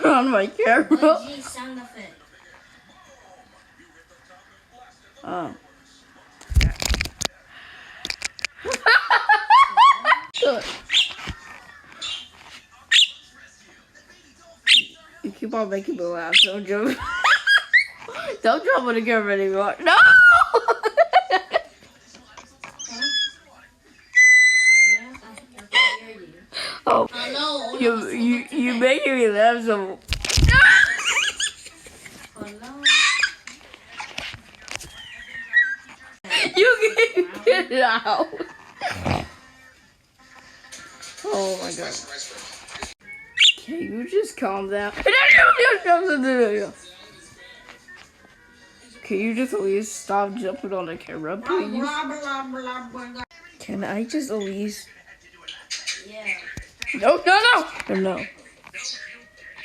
on my camera. What G sound effect? Oh. You keep on making me laugh. Don't jump. Don't jump on the camera anymore. No! Oh, Hello. you making me laugh so. Hello. You can get it out. Oh my god. Can you just calm down? Can you just at least stop jumping on the camera, please? Can I just at least... Yeah. No.